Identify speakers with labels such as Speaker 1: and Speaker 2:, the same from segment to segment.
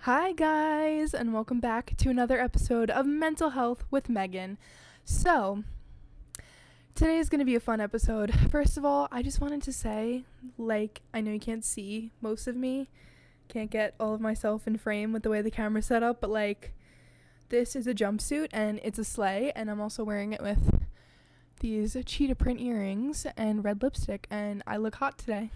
Speaker 1: Hi guys, and welcome back to another episode of Mental Health with Megan. So, today is going to be a fun episode. First of all, I just wanted to say, I know you can't see most of me, can't get all of myself in frame with the way the camera's set up, but this is a jumpsuit and it's a sleigh, and I'm also wearing it with these cheetah print earrings and red lipstick, and I look hot today.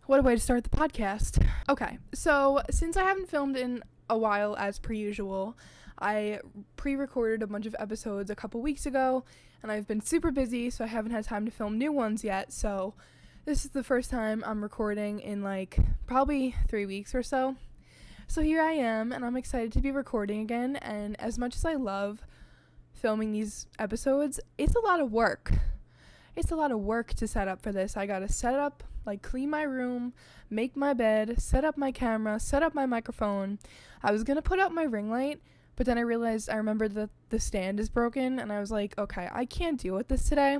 Speaker 1: What a way to start the podcast. Okay, so since I haven't filmed in a while as per usual, I pre-recorded a bunch of episodes a couple weeks ago, and I've been super busy, so I haven't had time to film new ones yet, so this is the first time I'm recording in probably 3 weeks or so. So here I am, and I'm excited to be recording again, and as much as I love filming these episodes, it's a lot of work. It's a lot of work to set up for this. I gotta set up, clean my room, make my bed, set up my camera, set up my microphone. I was gonna put up my ring light, but then I remembered that the stand is broken, and I was like, okay, I can't deal with this today.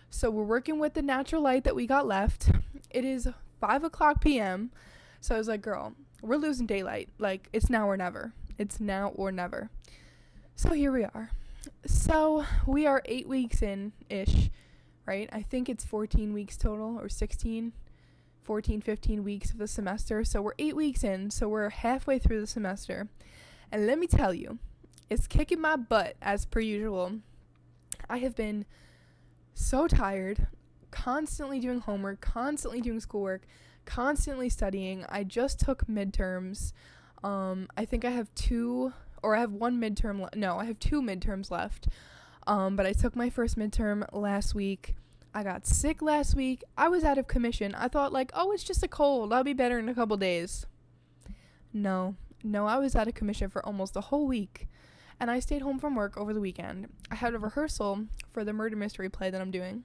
Speaker 1: So we're working with the natural light that we got left. It is 5:00 p.m. So I was like, girl, we're losing daylight. It's now or never. It's now or never. So here we are. So we are 8 weeks in-ish. Right? I think it's 14 weeks total, or 15 weeks of the semester. So we're 8 weeks in, so we're halfway through the semester. And let me tell you, it's kicking my butt as per usual. I have been so tired, constantly doing homework, constantly doing schoolwork, constantly studying. I just took midterms. I think I have I have two midterms left. But I took my first midterm last week. I got sick last week. I was out of commission. I thought it's just a cold. I'll be better in a couple days. No, I was out of commission for almost a whole week. And I stayed home from work over the weekend. I had a rehearsal for the murder mystery play that I'm doing.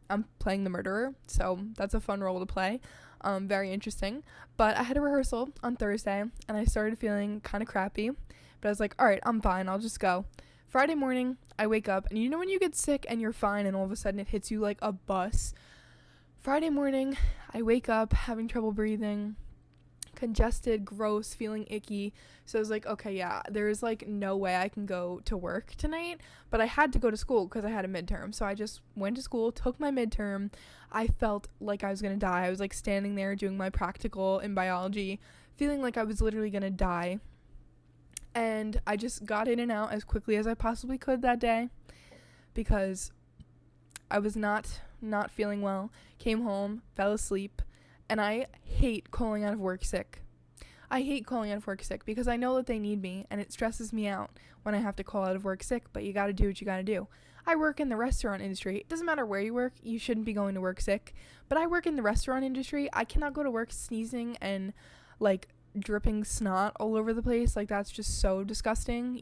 Speaker 1: I'm playing the murderer, so that's a fun role to play. Very interesting. But I had a rehearsal on Thursday, and I started feeling kind of crappy. But I was like, all right, I'm fine. I'll just go. Friday morning, I wake up, and you know when you get sick and you're fine and all of a sudden it hits you like a bus? Friday morning, I wake up having trouble breathing, congested, gross, feeling icky. So I was like, okay, yeah, there's no way I can go to work tonight, but I had to go to school because I had a midterm. So I just went to school, took my midterm. I felt like I was going to die. I was standing there doing my practical in biology, feeling like I was literally going to die. And I just got in and out as quickly as I possibly could that day because I was not feeling well. Came home, fell asleep, and I hate calling out of work sick. I hate calling out of work sick because I know that they need me, and it stresses me out when I have to call out of work sick, but you gotta do what you gotta do. I work in the restaurant industry. It doesn't matter where you work, you shouldn't be going to work sick, but I work in the restaurant industry. I cannot go to work sneezing and dripping snot all over the place. That's just so disgusting,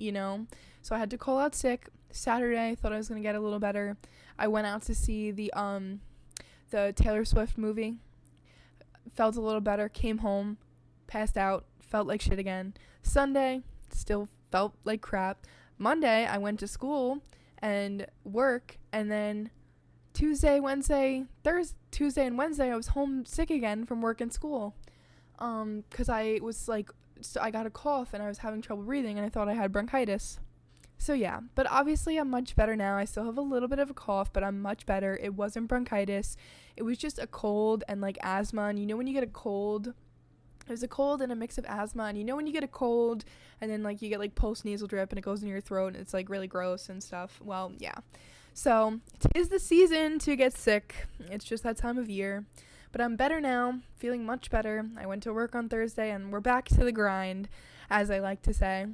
Speaker 1: so I had to call out sick. Saturday, thought I was gonna get a little better. I went out to see the Taylor Swift movie, felt a little better, came home, passed out, felt like shit again. Sunday, still felt like crap. Monday, I went to school and work, and then Tuesday and Wednesday I was home sick again from work and school. Because I was I got a cough and I was having trouble breathing and I thought I had bronchitis. So yeah, but obviously I'm much better now. I still have a little bit of a cough, but I'm much better. It wasn't bronchitis. It was just a cold and asthma. And when you get a cold, it was a cold and a mix of asthma. And when you get a cold and then you get post-nasal drip and it goes in your throat and it's really gross and stuff. Well, yeah. So it is the season to get sick. It's just that time of year. But I'm better now, feeling much better. I went to work on Thursday, and we're back to the grind, as I like to say.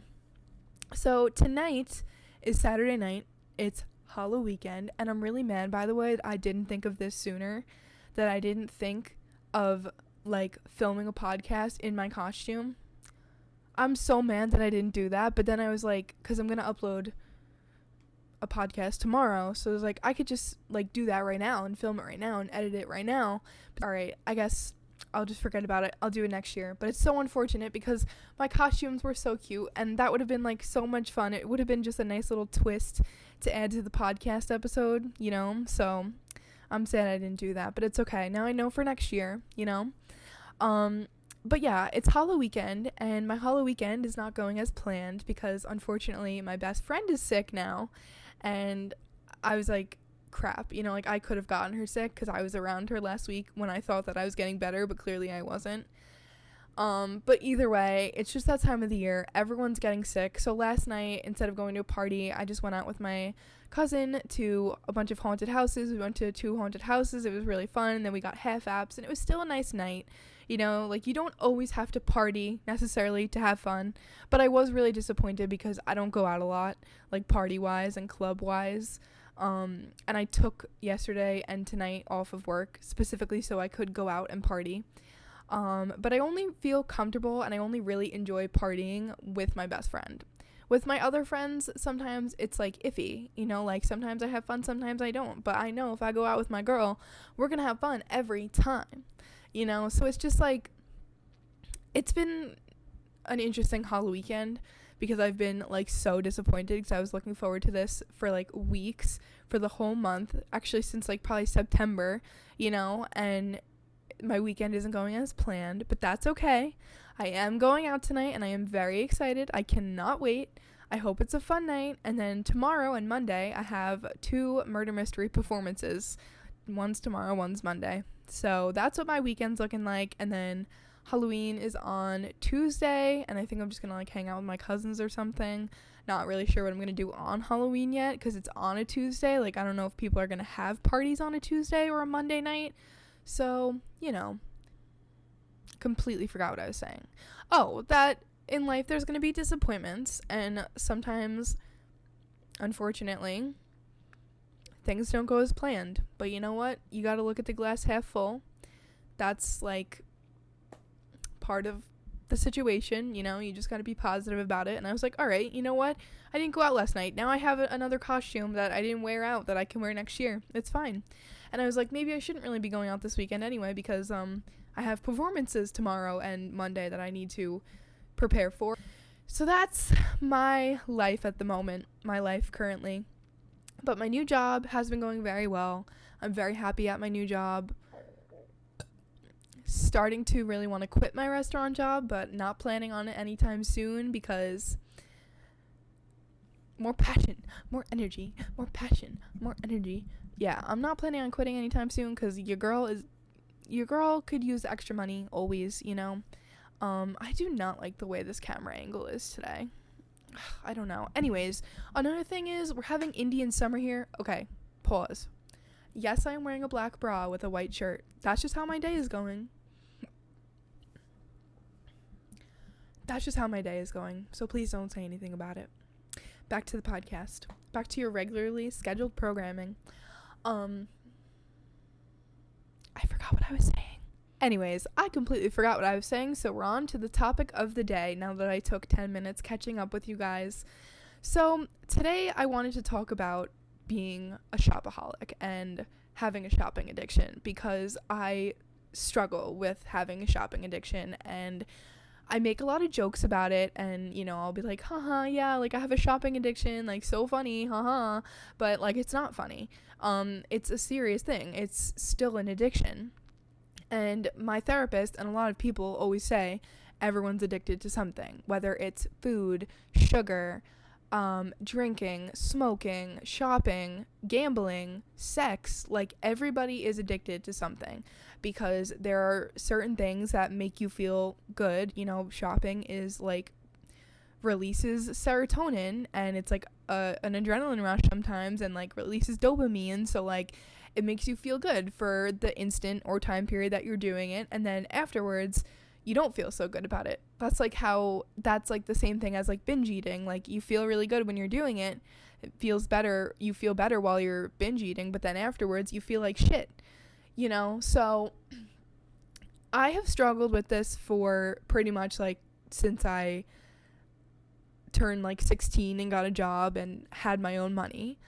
Speaker 1: So tonight is Saturday night. It's Halloween weekend, and I'm really mad, by the way, that I didn't think of this sooner, that I didn't think of, filming a podcast in my costume. I'm so mad that I didn't do that, but then I was because I'm going to upload a podcast tomorrow, so it was I could just do that right now and film it right now and edit it right now. But, all right, I guess I'll just forget about it. I'll do it next year. But it's so unfortunate because my costumes were so cute, and that would have been so much fun. It would have been just a nice little twist to add to the podcast episode, so I'm sad I didn't do that, but it's okay. Now I know for next year, But yeah, it's Hollow Weekend, and my Hollow Weekend is not going as planned because unfortunately my best friend is sick now, and I was like, crap, you know, like I could have gotten her sick because I was around her last week when I thought that I was getting better, but clearly I wasn't. But either way, it's just that time of the year. Everyone's getting sick. So last night, instead of going to a party, I just went out with my cousin to a bunch of haunted houses. We went to 2 haunted houses. It was really fun. And then we got half apps, and it was still a nice night. You know, like you don't always have to party necessarily to have fun. But I was really disappointed because I don't go out a lot, like party-wise and club-wise. And I took yesterday and tonight off of work specifically so I could go out and party. But I only feel comfortable and I only really enjoy partying with my best friend. With my other friends, sometimes it's like iffy, you know, like sometimes I have fun, sometimes I don't. But I know if I go out with my girl, we're gonna have fun every time, you know. So it's just like, it's been an interesting Halloween weekend because I've been like so disappointed because I was looking forward to this for like weeks, for the whole month, actually since like probably September, you know, and my weekend isn't going as planned, but that's okay. I am going out tonight and I am very excited. I cannot wait. I hope it's a fun night. And then tomorrow and Monday, I have 2 murder mystery performances. One's tomorrow, one's Monday. So that's what my weekend's looking like. And then Halloween is on Tuesday, and I think I'm just gonna like hang out with my cousins or something. Not really sure what I'm gonna do on Halloween yet because it's on a Tuesday. Like, I don't know if people are gonna have parties on a Tuesday or a Monday night. So, you know, completely forgot what I was saying. Oh, that in life there's going to be disappointments, and sometimes, unfortunately, things don't go as planned. But you know what? You got to look at the glass half full. That's, like, part of the situation, you know? You just got to be positive about it. And I was like, all right, you know what? I didn't go out last night. Now I have another costume that I didn't wear out that I can wear next year. It's fine. And I was like, maybe I shouldn't really be going out this weekend anyway because I have performances tomorrow and Monday that I need to prepare for. So that's my life at the moment, my life currently. But my new job has been going very well. I'm very happy at my new job. Starting to really want to quit my restaurant job, but not planning on it anytime soon because more passion, more energy, more passion, more energy. Yeah, I'm not planning on quitting anytime soon because your girl could use extra money always, you know. I do not like the way this camera angle is today. I don't know. Anyways, another thing is we're having Indian summer here. Okay, pause. Yes, I am wearing a black bra with a white shirt. That's just how my day is going. That's just how my day is going. So please don't say anything about it. Back to the podcast. Back to your regularly scheduled programming. I forgot what I was saying. Anyways, I completely forgot what I was saying, so we're on to the topic of the day now that I took 10 minutes catching up with you guys. So today I wanted to talk about being a shopaholic and having a shopping addiction because I struggle with having a shopping addiction, and I make a lot of jokes about it, and, you know, I'll be like, haha, yeah, like, I have a shopping addiction, like, so funny, haha, but, like, it's not funny. It's a serious thing. It's still an addiction. And my therapist and a lot of people always say everyone's addicted to something, whether it's food, sugar, drinking, smoking, shopping, gambling, sex. Like, everybody is addicted to something because there are certain things that make you feel good. You know, shopping is like releases serotonin, and it's like an adrenaline rush sometimes, and like releases dopamine, so like it makes you feel good for the instant or time period that you're doing it, and then afterwards you don't feel so good about it. That's like the same thing as like binge eating. Like, you feel really good when you're doing it. It feels better. You feel better while you're binge eating, but then afterwards you feel like shit, you know? So I have struggled with this for pretty much like since I turned like 16 and got a job and had my own money.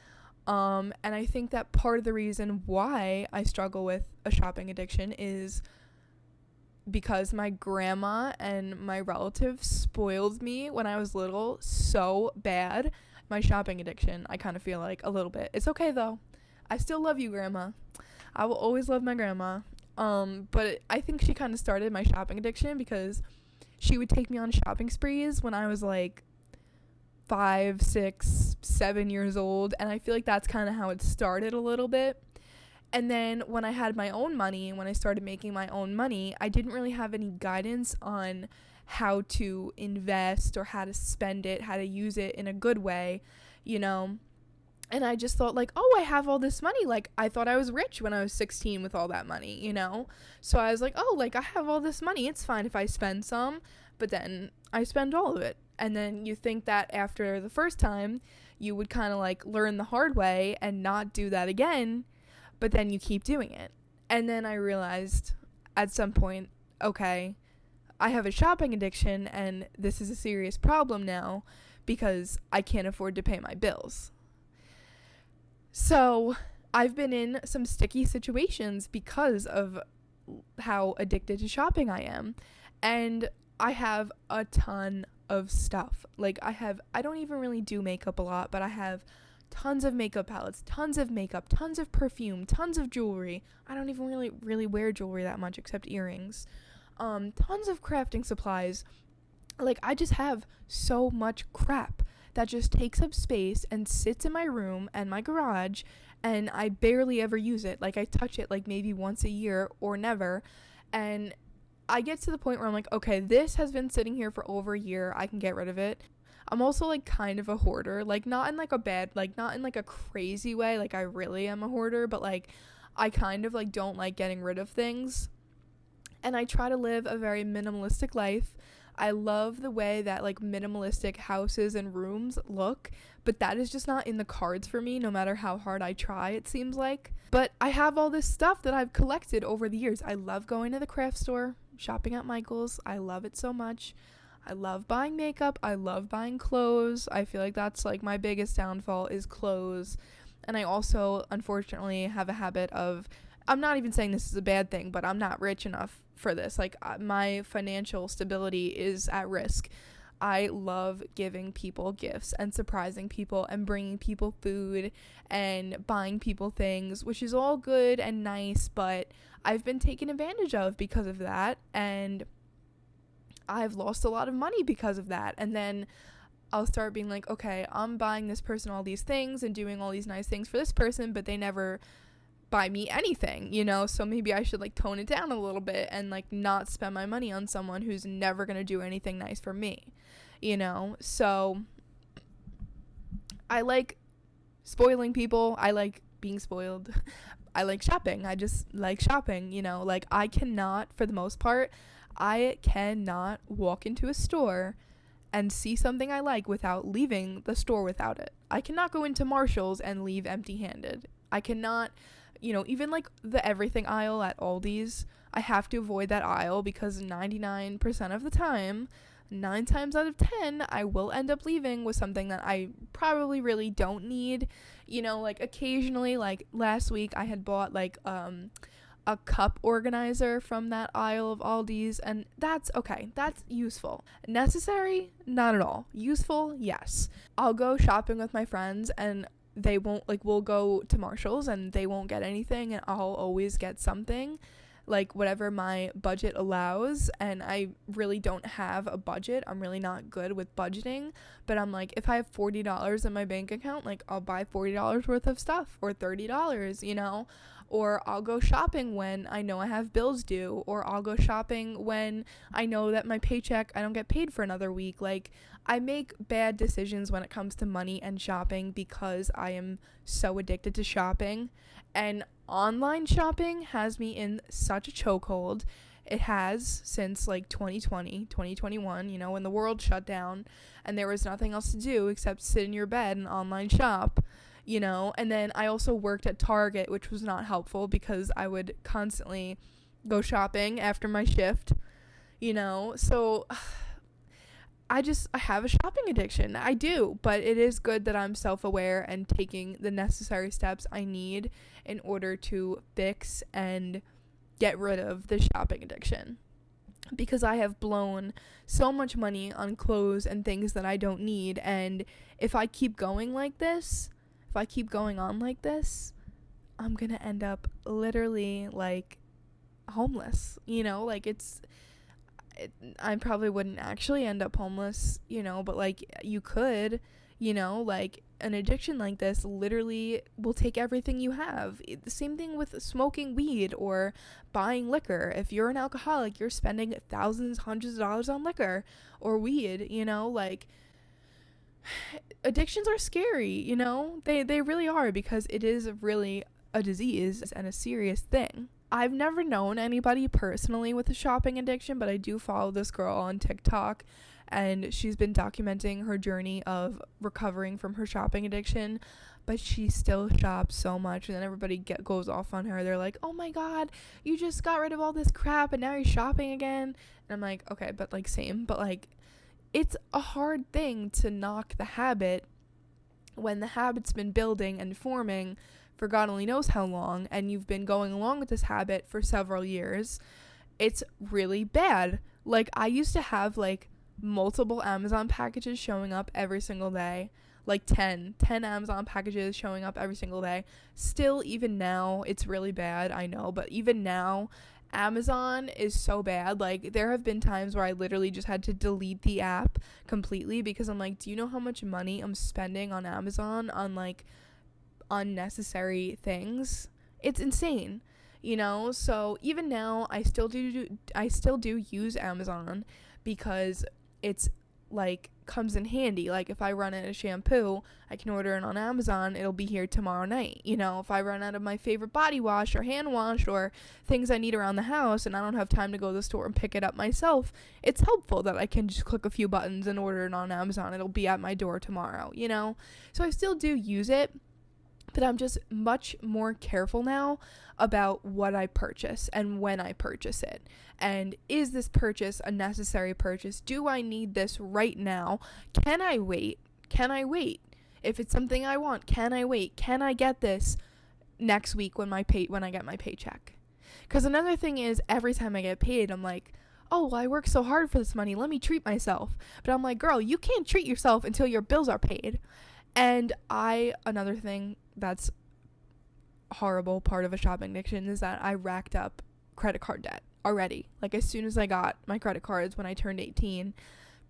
Speaker 1: And I think that part of the reason why I struggle with a shopping addiction is because my grandma and my relatives spoiled me when I was little so bad. My shopping addiction, I kind of feel like a little bit. It's okay though. I still love you, Grandma. I will always love my grandma. But I think she kind of started my shopping addiction because she would take me on shopping sprees when I was like 5, 6, 7 years old, and I feel like that's kind of how it started a little bit. And then when I had my own money, when I started making my own money, I didn't really have any guidance on how to invest or how to spend it, how to use it in a good way, you know. And I just thought like, oh, I have all this money. Like, I thought I was rich when I was 16 with all that money, you know. So I was like, oh, like, I have all this money. It's fine if I spend some. But then I spend all of it. And then you think that after the first time, you would kind of like learn the hard way and not do that again. But then you keep doing it. And then I realized at some point, okay, I have a shopping addiction and this is a serious problem now because I can't afford to pay my bills. So I've been in some sticky situations because of how addicted to shopping I am. And I have a ton of stuff. Like I don't even really do makeup a lot, but I have tons of makeup palettes, tons of makeup, tons of perfume, tons of jewelry. I don't even really wear jewelry that much except earrings. Tons of crafting supplies. Like, I just have so much crap that just takes up space and sits in my room and my garage, and I barely ever use it. Like, I touch it like maybe once a year or never, and I get to the point where I'm like, okay, this has been sitting here for over a year. I can get rid of it. I'm also like kind of a hoarder, like not in like a bad, like not in like a crazy way. Like, I really am a hoarder, but like I kind of like don't like getting rid of things. And I try to live a very minimalistic life. I love the way that like minimalistic houses and rooms look, but that is just not in the cards for me, no matter how hard I try, it seems like. But I have all this stuff that I've collected over the years. I love going to the craft store, shopping at Michael's. I love it so much. I love buying makeup. I love buying clothes. I feel like that's like my biggest downfall is clothes. And I also, unfortunately, have a habit of, I'm not even saying this is a bad thing, but I'm not rich enough for this. Like, my financial stability is at risk. I love giving people gifts and surprising people and bringing people food and buying people things, which is all good and nice, but I've been taken advantage of because of that, and I've lost a lot of money because of that. And then I'll start being like, okay, I'm buying this person all these things and doing all these nice things for this person, but they never buy me anything, you know? So maybe I should like tone it down a little bit and like not spend my money on someone who's never going to do anything nice for me, you know? So I like spoiling people. I like being spoiled. I like shopping. I just like shopping, you know? Like, I cannot, for the most part, I cannot walk into a store and see something I like without leaving the store without it. I cannot go into Marshall's and leave empty-handed. I cannot, you know, even like the everything aisle at Aldi's, I have to avoid that aisle because 99% of the time, 9 times out of 10, I will end up leaving with something that I probably really don't need. You know, like occasionally, like last week I had bought like a cup organizer from that aisle of Aldi's, and that's okay. That's useful. Necessary? Not at all. Useful? Yes. I'll go shopping with my friends and they won't, like, we'll go to Marshall's and they won't get anything and I'll always get something, like whatever my budget allows. And I really don't have a budget. I'm really not good with budgeting, but I'm like, if I have $40 in my bank account, like I'll buy $40 worth of stuff, or $30, you know. Or I'll go shopping when I know I have bills due, or I'll go shopping when I know that my paycheck, I don't get paid for another week. Like, I make bad decisions when it comes to money and shopping because I am so addicted to shopping. And online shopping has me in such a chokehold. It has since like 2020, 2021, you know, when the world shut down and there was nothing else to do except sit in your bed and online shop. You know, and then I also worked at Target, which was not helpful because I would constantly go shopping after my shift, you know. So I have a shopping addiction. I do, but it is good that I'm self-aware and taking the necessary steps I need in order to fix and get rid of the shopping addiction. Because I have blown so much money on clothes and things that I don't need, and if I keep going like this, if I keep going on like this, I'm gonna end up literally like homeless, like I probably wouldn't actually end up homeless, but like you could, like an addiction like this literally will take everything you have. The same thing with smoking weed or buying liquor. If you're an alcoholic, you're spending thousands, hundreds of dollars on liquor or weed, like addictions are scary, they really are, because it is really a disease and a serious thing. I've never known anybody personally with a shopping addiction, but I do follow this girl on TikTok, and she's been documenting her journey of recovering from her shopping addiction, but she still shops so much, and then everybody goes off on her. They're like, oh my god, you just got rid of all this crap and now you're shopping again. And I'm like, okay, but like same, but like it's a hard thing to knock the habit when the habit's been building and forming for God only knows how long, and you've been going along with this habit for several years. It's really bad. Like, I used to have like multiple Amazon packages showing up every single day, like 10 Amazon packages showing up every single day. Still, even now, it's really bad, I know, but even now, Amazon is so bad. Like, there have been times where I literally just had to delete the app completely because I'm like, do you know how much money I'm spending on Amazon on like unnecessary things? It's insane, so even now I still do use Amazon because it's like comes in handy. Like, if I run out of shampoo, I can order it on Amazon, it'll be here tomorrow night. If I run out of my favorite body wash or hand wash or things I need around the house and I don't have time to go to the store and pick it up myself, it's helpful that I can just click a few buttons and order it on Amazon. It'll be at my door tomorrow, so I still do use it, but I'm just much more careful now about what I purchase and when I purchase it. And is this purchase a necessary purchase? Do I need this right now? Can I wait? If it's something I want, can I wait? Can I get this next week when I get my paycheck? Because another thing is, every time I get paid, I'm like, oh, well, I worked so hard for this money, let me treat myself. But I'm like, girl, you can't treat yourself until your bills are paid. And another thing that's horrible part of a shopping addiction is that I racked up credit card debt already. Like, as soon as I got my credit cards when I turned 18,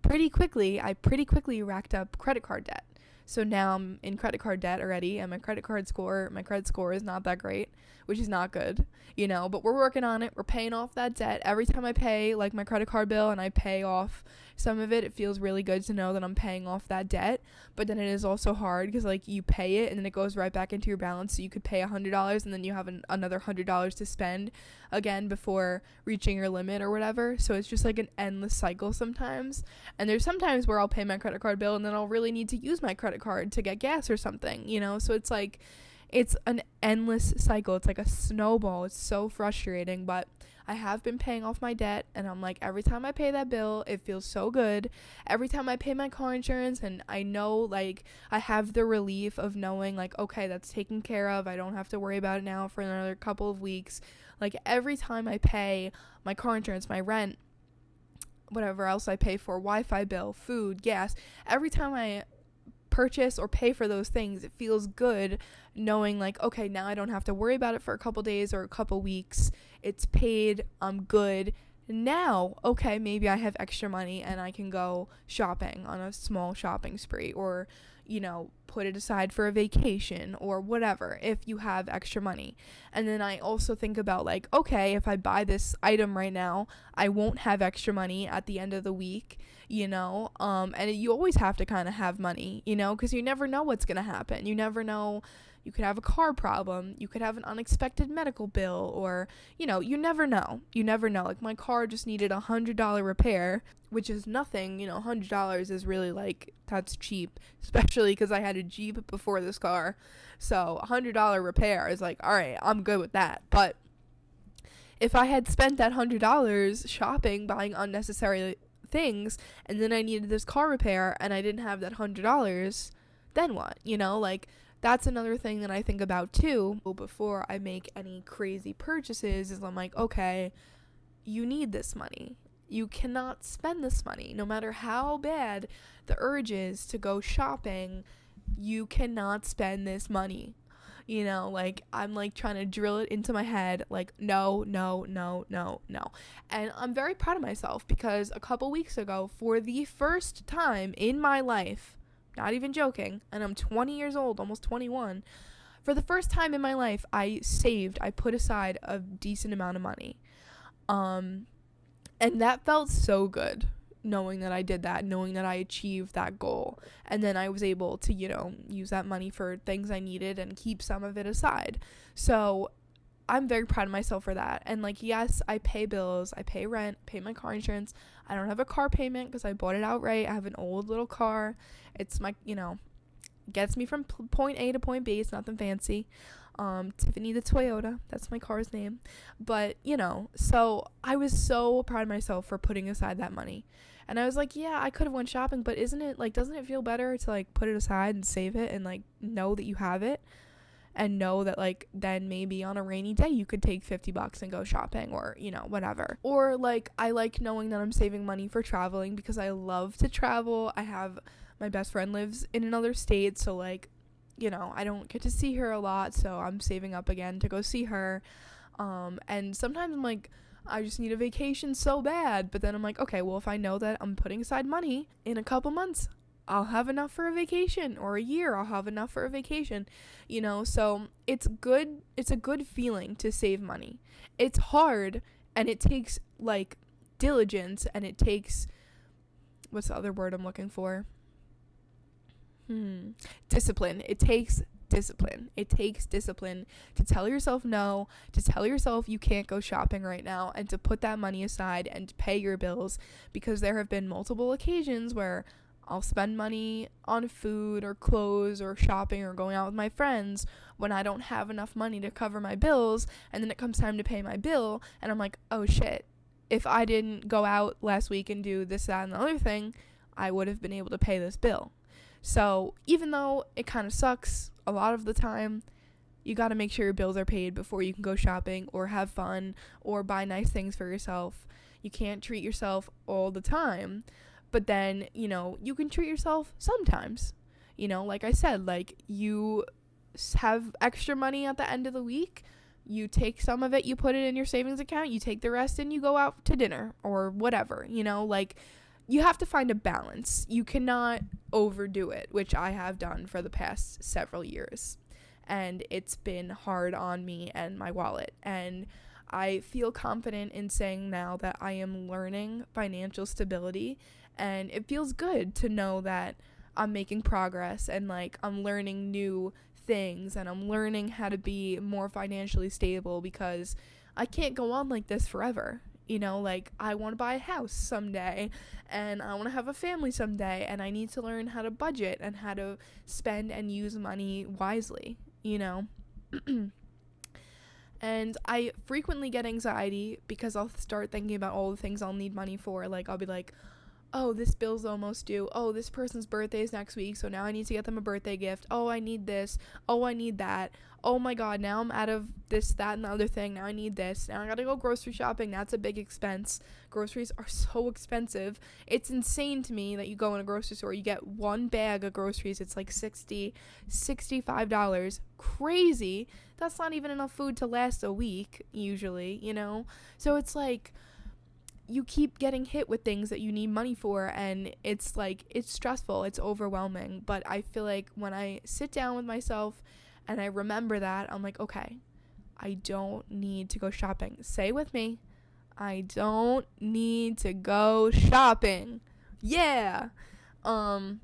Speaker 1: I pretty quickly racked up credit card debt. So now I'm in credit card debt already, and my credit score is not that great, which is not good, but we're working on it. We're paying off that debt. Every time I pay like my credit card bill and I pay off some of it, it feels really good to know that I'm paying off that debt. But then it is also hard because like you pay it and then it goes right back into your balance. So you could pay $100 and then you have another $100 to spend again before reaching your limit or whatever. So it's just like an endless cycle sometimes. And there's sometimes where I'll pay my credit card bill and then I'll really need to use my credit card to get gas or something, so it's like it's an endless cycle. It's like a snowball. It's so frustrating, but I have been paying off my debt, and I'm like, every time I pay that bill, it feels so good. Every time I pay my car insurance, and I know like I have the relief of knowing like, okay, that's taken care of, I don't have to worry about it now for another couple of weeks. Like, every time I pay my car insurance, my rent, whatever else I pay for, Wi-Fi bill, food, gas, every time I purchase or pay for those things, it feels good knowing like, okay, now I don't have to worry about it for a couple days or a couple weeks. It's paid. I'm good. Now, okay, maybe I have extra money and I can go shopping on a small shopping spree, or put it aside for a vacation or whatever if you have extra money. And then I also think about like, okay, if I buy this item right now, I won't have extra money at the end of the week, and you always have to kind of have money, because you never know what's going to happen. You never know. You could have a car problem. You could have an unexpected medical bill, or, you never know. Like, my car just needed $100 repair, which is nothing. $100 is really like, that's cheap, especially because I had a Jeep before this car. So $100 repair is like, all right, I'm good with that. But if I had spent that $100 shopping, buying unnecessary things, and then I needed this car repair and I didn't have that $100, then what? Like, that's another thing that I think about too before I make any crazy purchases, is I'm like, okay, you need this money. You cannot spend this money. No matter how bad the urge is to go shopping, you cannot spend this money. You know, like, I'm like trying to drill it into my head, like, no, no, no, no, no. And I'm very proud of myself because a couple weeks ago, for the first time in my life, not even joking, and I'm 20 years old, almost 21, for the first time in my life, I put aside a decent amount of money. And that felt so good, knowing that I did that, knowing that I achieved that goal. And then I was able to, use that money for things I needed and keep some of it aside. So I'm very proud of myself for that. And like, yes, I pay bills, I pay rent, pay my car insurance. I don't have a car payment because I bought it outright. I have an old little car. It's my, gets me from point A to point B. It's nothing fancy. Tiffany the Toyota, that's my car's name. But, so I was so proud of myself for putting aside that money. And I was like, yeah, I could have went shopping, but doesn't it feel better to like put it aside and save it and like know that you have it and know that like then maybe on a rainy day you could take $50 and go shopping or, whatever. Or like I like knowing that I'm saving money for traveling because I love to travel. My best friend lives in another state, so like, I don't get to see her a lot, so I'm saving up again to go see her. And sometimes I'm like, I just need a vacation so bad, but then I'm like, okay, well, if I know that I'm putting aside money in a couple months, I'll have enough for a vacation, or a year I'll have enough for a vacation, so it's a good feeling to save money. It's hard, and it takes like diligence, and it takes, what's the other word I'm looking for? Discipline. It takes discipline. It takes discipline to tell yourself no, to tell yourself you can't go shopping right now, and to put that money aside and to pay your bills, because there have been multiple occasions where I'll spend money on food or clothes or shopping or going out with my friends when I don't have enough money to cover my bills, and then it comes time to pay my bill and I'm like, oh shit, if I didn't go out last week and do this, that, and the other thing, I would have been able to pay this bill. So even though it kind of sucks a lot of the time, you got to make sure your bills are paid before you can go shopping or have fun or buy nice things for yourself. You can't treat yourself all the time, but then, you can treat yourself sometimes. Like I said, like you have extra money at the end of the week, you take some of it, you put it in your savings account, you take the rest and you go out to dinner or whatever, like you have to find a balance. You cannot overdo it, which I have done for the past several years. And it's been hard on me and my wallet. And I feel confident in saying now that I am learning financial stability. And it feels good to know that I'm making progress and like I'm learning new things and I'm learning how to be more financially stable, because I can't go on like this forever. Like I want to buy a house someday and I want to have a family someday, and I need to learn how to budget and how to spend and use money wisely, And I frequently get anxiety because I'll start thinking about all the things I'll need money for. Like I'll be like, oh, this bill's almost due. Oh, this person's birthday is next week, so now I need to get them a birthday gift. Oh, I need this. Oh, I need that. Oh my god, now I'm out of this, that, and the other thing. Now I need this. Now I gotta go grocery shopping. That's a big expense. Groceries are so expensive. It's insane to me that you go in a grocery store, you get one bag of groceries. It's like $60, $65. Crazy. That's not even enough food to last a week, usually, So it's like, you keep getting hit with things that you need money for, and it's like, it's stressful, it's overwhelming. But I feel like when I sit down with myself and I remember that, I'm like, okay, I don't need to go shopping. Say with me, I don't need to go shopping. Yeah. But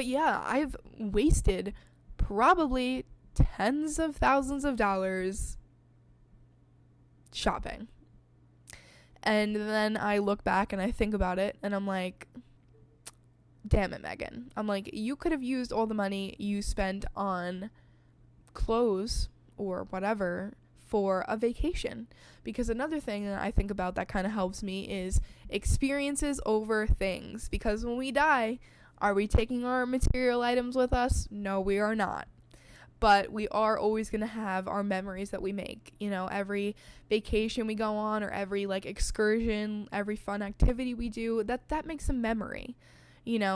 Speaker 1: yeah, I've wasted probably tens of thousands of dollars shopping. And then I look back and I think about it and I'm like, damn it, Megan. I'm like, you could have used all the money you spent on clothes or whatever for a vacation. Because another thing that I think about that kind of helps me is experiences over things. Because when we die, are we taking our material items with us? No, we are not. But we are always going to have our memories that we make. Every vacation we go on, or every like excursion, every fun activity we do, that makes a memory.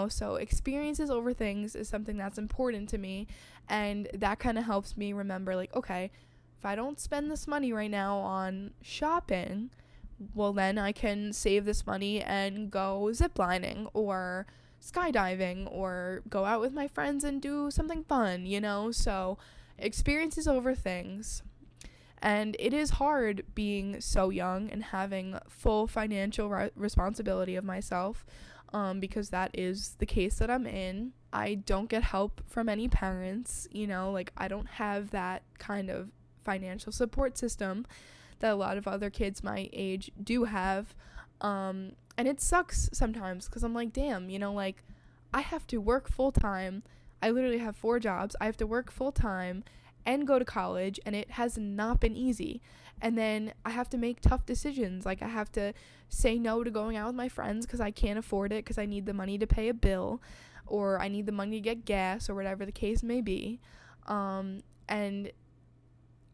Speaker 1: So experiences over things is something that's important to me, and that kind of helps me remember, like, okay, if I don't spend this money right now on shopping, well, then I can save this money and go ziplining or skydiving or go out with my friends and do something fun, So experiences over things. And it is hard being so young and having full financial responsibility of myself, because that is the case that I'm in. I don't get help from any parents, I don't have that kind of financial support system that a lot of other kids my age do have. And it sucks sometimes because I'm like, damn, I have to work full time. I literally have 4 jobs. I have to work full time and go to college, and it has not been easy. And then I have to make tough decisions. Like, I have to say no to going out with my friends because I can't afford it, because I need the money to pay a bill, or I need the money to get gas, or whatever the case may be. And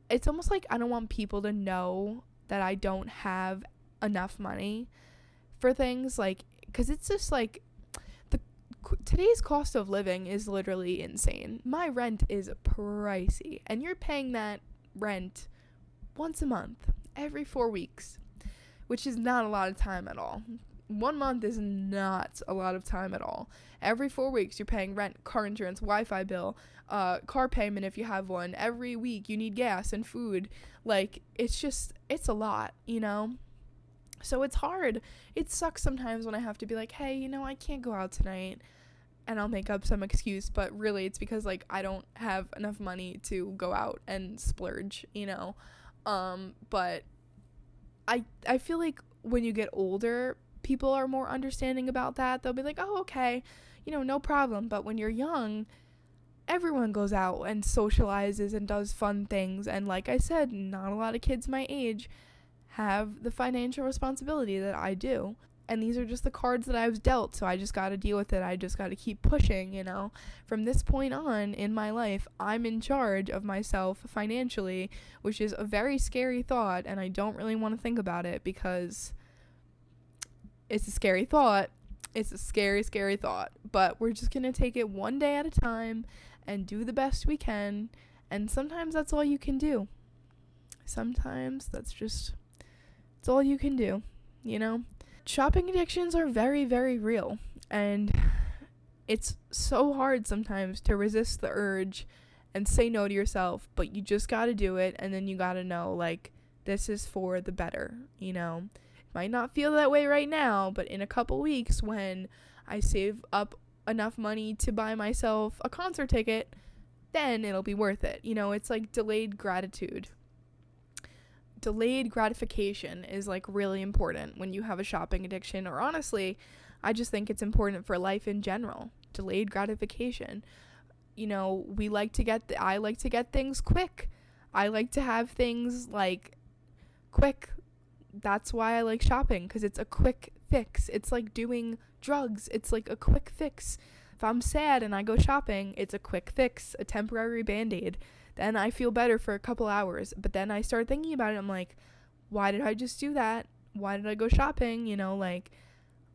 Speaker 1: it's almost like I don't want people to know that I don't have enough money for things, like, because it's just like today's cost of living is literally insane. My rent is pricey, and you're paying that rent once a month, every 4 weeks, which is not a lot of time at all. 1 month is not a lot of time at all. Every 4 weeks, you're paying rent, car insurance, Wi-Fi bill, car payment if you have one. Every week, you need gas and food. Like, it's a lot, So it's hard. It sucks sometimes when I have to be like, hey, I can't go out tonight, and I'll make up some excuse, but really it's because, like, I don't have enough money to go out and splurge, but I feel like when you get older, people are more understanding about that. They'll be like, oh, okay, no problem. But when you're young, everyone goes out and socializes and does fun things, and like I said, not a lot of kids my age have the financial responsibility that I do. And these are just the cards that I was dealt, so I just got to deal with it. I just got to keep pushing, From this point on in my life, I'm in charge of myself financially, which is a very scary thought, and I don't really want to think about it because it's a scary thought. It's a scary, scary thought. But we're just going to take it one day at a time and do the best we can. And sometimes that's all you can do. Sometimes it's all you can do, Shopping addictions are very, very real, and it's so hard sometimes to resist the urge and say no to yourself, but you just gotta do it, and then you gotta know, like, this is for the better, It might not feel that way right now, but in a couple weeks when I save up enough money to buy myself a concert ticket, then it'll be worth it. It's like delayed gratitude. Delayed gratification is, like, really important when you have a shopping addiction, or honestly, I just think it's important for life in general. Delayed gratification. I like to get things quick. I like to have things, like, quick. That's why I like shopping, because it's a quick fix. It's like doing drugs. It's like a quick fix. If I'm sad and I go shopping, it's a quick fix, a temporary Band-Aid. Then I feel better for a couple hours, but then I start thinking about it. I'm like, why did I just do that? Why did I go shopping?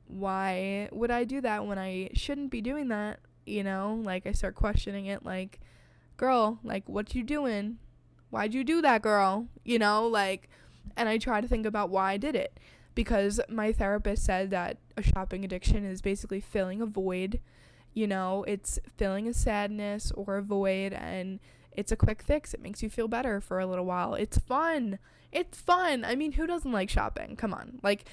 Speaker 1: Why would I do that when I shouldn't be doing that? I start questioning it, like, girl, like, what you doing? Why'd you do that, girl? And I try to think about why I did it, because my therapist said that a shopping addiction is basically filling a void. It's filling a sadness or a void, and it's a quick fix. It makes you feel better for a little while. It's fun. I mean, who doesn't like shopping? Come on. Like,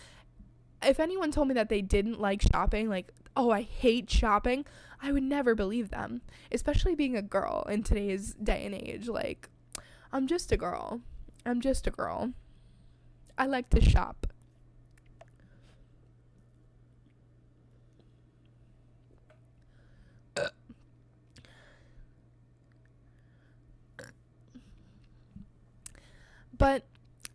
Speaker 1: if anyone told me that they didn't like shopping, like, oh, I hate shopping, I would never believe them. Especially being a girl in today's day and age. Like, I'm just a girl. I like to shop. But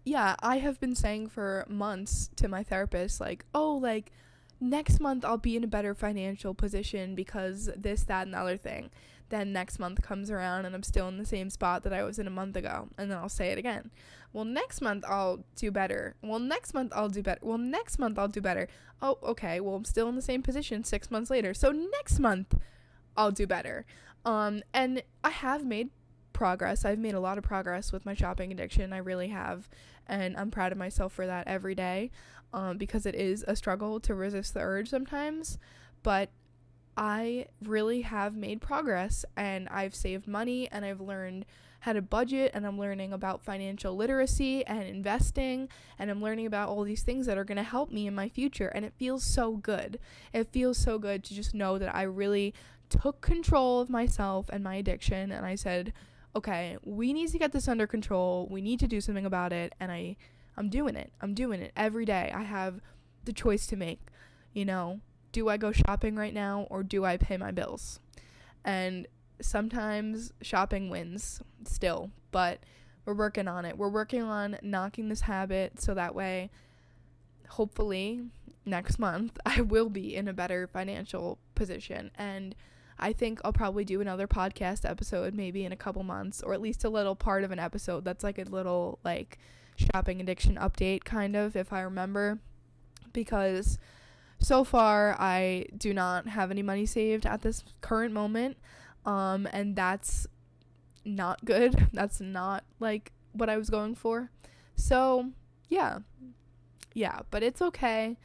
Speaker 1: yeah, I have been saying for months to my therapist, like, oh, like, next month I'll be in a better financial position because this, that, and the other thing. Then next month comes around and I'm still in the same spot that I was in a month ago. And then I'll say it again. Well, next month I'll do better. Well, next month I'll do better. Well, next month I'll do better. Oh, okay. Well, I'm still in the same position 6 months later. So next month I'll do better. And I have made progress. I've made a lot of progress with my shopping addiction. I really have. And I'm proud of myself for that every day. Because it is a struggle to resist the urge sometimes. But I really have made progress, and I've saved money, and I've learned how to budget, and I'm learning about financial literacy and investing, and I'm learning about all these things that are going to help me in my future, and it feels so good. It feels so good to just know that I really took control of myself and my addiction, and I said, okay, we need to get this under control. We need to do something about it, and I'm doing it. I'm doing it every day. I have the choice to make, do I go shopping right now or do I pay my bills? And sometimes shopping wins still, but we're working on it. We're working on knocking this habit so that way, hopefully, next month, I will be in a better financial position. And I think I'll probably do another podcast episode maybe in a couple months, or at least a little part of an episode that's like a little like shopping addiction update kind of, if I remember, because so far I do not have any money saved at this current moment, and that's not good. That's not like what I was going for. So yeah, but it's okay.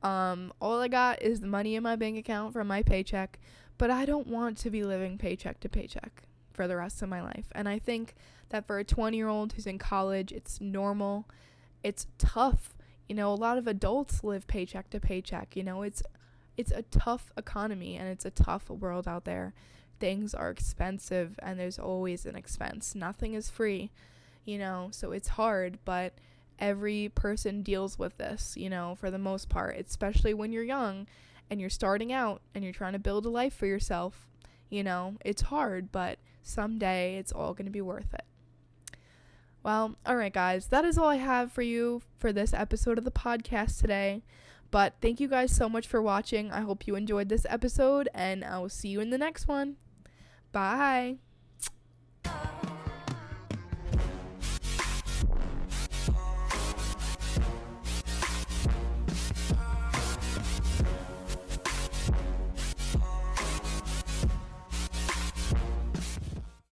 Speaker 1: All I got is the money in my bank account from my paycheck, but I don't want to be living paycheck to paycheck for the rest of my life. And I think that for a 20-year-old who's in college, it's normal. It's tough. A lot of adults live paycheck to paycheck. It's a tough economy, and it's a tough world out there. Things are expensive, and there's always an expense. Nothing is free, so it's hard, but every person deals with this, for the most part, especially when you're young and you're starting out and you're trying to build a life for yourself. It's hard, but someday it's all going to be worth it. Well, alright guys, that is all I have for you for this episode of the podcast today. But thank you guys so much for watching. I hope you enjoyed this episode, and I will see you in the next one. Bye!